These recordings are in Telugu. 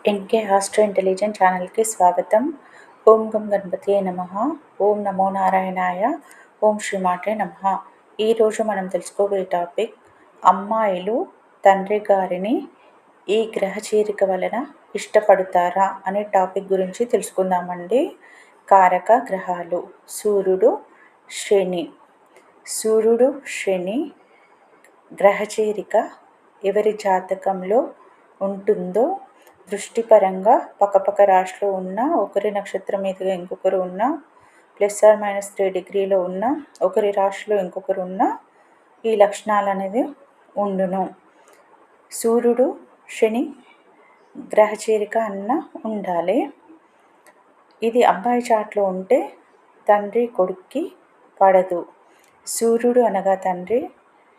ఎన్కే ఆస్ట్రో ఇంటెలిజెంట్ ఛానల్కి స్వాగతం. ఓం గం గణపతియే నమః. ఓం నమో నారాయణాయ. ఓం శ్రీమాత్రే నమః. ఈరోజు మనం తెలుసుకోబోయే టాపిక్ అమ్మాయిలు తండ్రి గారిని ఈ గ్రహ చేరిక వలన ఇష్టపడతారా అనే టాపిక్ గురించి తెలుసుకుందామండి. కారక గ్రహాలు సూర్యుడు, శని. సూర్యుడు, శని గ్రహ చేరిక ఎవరి జాతకంలో ఉంటుందో దృష్టిపరంగా పక్కపక్క రాశిలో ఉన్న ఒకరి నక్షత్రం మీదుగా ఇంకొకరు ఉన్న +−3 డిగ్రీలో ఉన్న ఒకరి రాశిలో ఇంకొకరు ఉన్న ఈ లక్షణాలు అనేది ఉండును. సూర్యుడు, శని గ్రహ చేరిక అన్న ఉండాలి. ఇది అబ్బాయి చాట్లో ఉంటే తండ్రి కొడుక్కి పడదు. సూర్యుడు అనగా తండ్రి,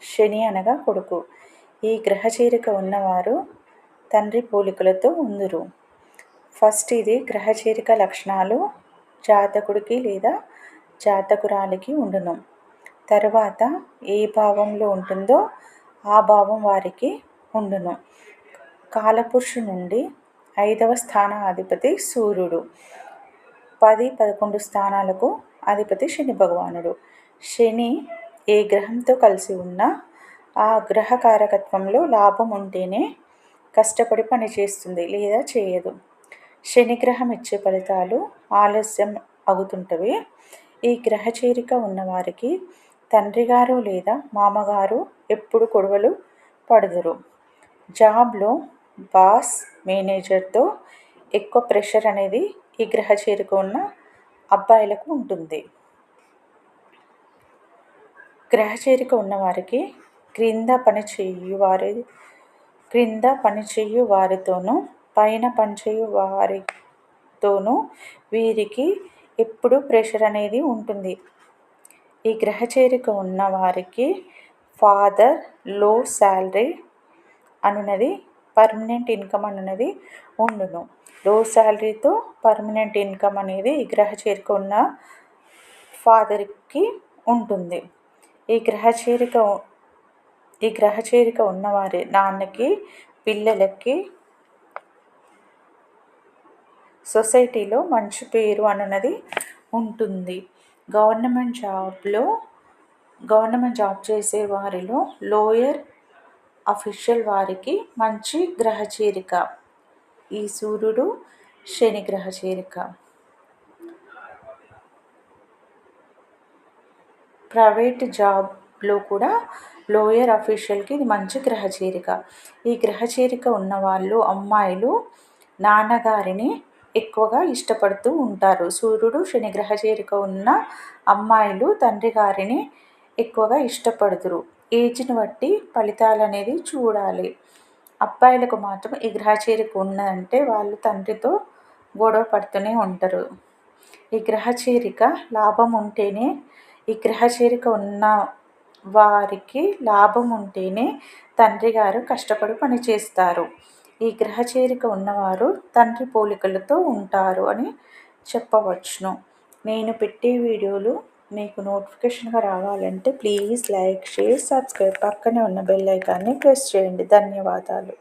శని అనగా కొడుకు. ఈ గ్రహ చేరిక ఉన్నవారు తండ్రి పోలికలతో ఉందురు. ఫస్ట్ ఇది గ్రహ చేరిక లక్షణాలు జాతకుడికి లేదా జాతకురాలికి ఉండును. తర్వాత ఏ భావంలో ఉంటుందో ఆ భావం వారికి ఉండును. కాలపురుషు నుండి 5వ స్థానాధిపతి సూర్యుడు, 10-11 స్థానాలకు అధిపతి శని భగవానుడు. శని ఏ గ్రహంతో కలిసి ఉన్నా ఆ గ్రహ కారకత్వంలో లాభం ఉంటేనే కష్టపడి పనిచేస్తుంది లేదా చేయదు. శనిగ్రహం ఇచ్చే ఫలితాలు ఆలస్యం అవుతుంటవి. ఈ గ్రహ చేరిక ఉన్నవారికి తండ్రి గారు లేదా మామగారు ఎప్పుడు గొడవలు పడుదురు. జాబ్లో బాస్, మేనేజర్తో ఎక్కువ ప్రెషర్ అనేది ఈ గ్రహ చేరిక ఉన్న అబ్బాయిలకు ఉంటుంది. గ్రహ చేరిక ఉన్నవారికి క్రింద పనిచేయు వారితోనూ పైన పనిచేయు వారితోనూ వీరికి ఎప్పుడు ప్రెషర్ అనేది ఉంటుంది. ఈ గ్రహ చేరిక ఉన్న వారికి ఫాదర్ లో శాలరీ అనున్నది పర్మనెంట్ ఇన్కమ్ అనున్నది ఉండును. లో శాలరీతో పర్మనెంట్ ఇన్కమ్ అనేది ఈ గ్రహ చేరిక ఉన్న ఫాదర్కి ఉంటుంది. ఈ గ్రహ చేరిక ఉన్నవారి నాన్నకి, పిల్లలకి సొసైటీలో మంచి పేరు అనున్నది ఉంటుంది. గవర్నమెంట్ జాబ్ చేసే వారిలో లోయర్ అఫీషియల్ వారికి మంచి గ్రహ చేరిక ఈ సూర్యుడు, శని గ్రహ చేరిక. ప్రైవేట్ జాబ్లో కూడా లోయర్ అఫీషియల్కి ఇది మంచి గ్రహ చేరిక. ఈ గ్రహ చేరిక ఉన్నవాళ్ళు అమ్మాయిలు నాన్నగారిని ఎక్కువగా ఇష్టపడుతూ ఉంటారు. సూర్యుడు, శని గ్రహ చేరిక ఉన్న అమ్మాయిలు తండ్రి గారిని ఎక్కువగా ఇష్టపడుతురు. ఏజ్ని బట్టి ఫలితాలు అనేది చూడాలి. అబ్బాయిలకు మాత్రం ఈ గ్రహ చేరిక ఉన్నదంటే వాళ్ళు తండ్రితో గొడవ పడుతూనే ఉంటారు. ఈ గ్రహ చేరిక లాభం ఉంటేనే ఈ గ్రహ చేరిక ఉన్న వారికి లాభం ఉంటేనే తండ్రి గారు కష్టపడి పనిచేస్తారు. ఈ గ్రహ చేరిక ఉన్నవారు తండ్రి పోలికలతో ఉంటారు అని చెప్పవచ్చును. నేను పెట్టే వీడియోలు మీకు నోటిఫికేషన్గా రావాలంటే ప్లీజ్ లైక్, షేర్, సబ్స్క్రైబ్. పక్కనే ఉన్న బెల్ ఐకాన్ని ప్రెస్ చేయండి. ధన్యవాదాలు.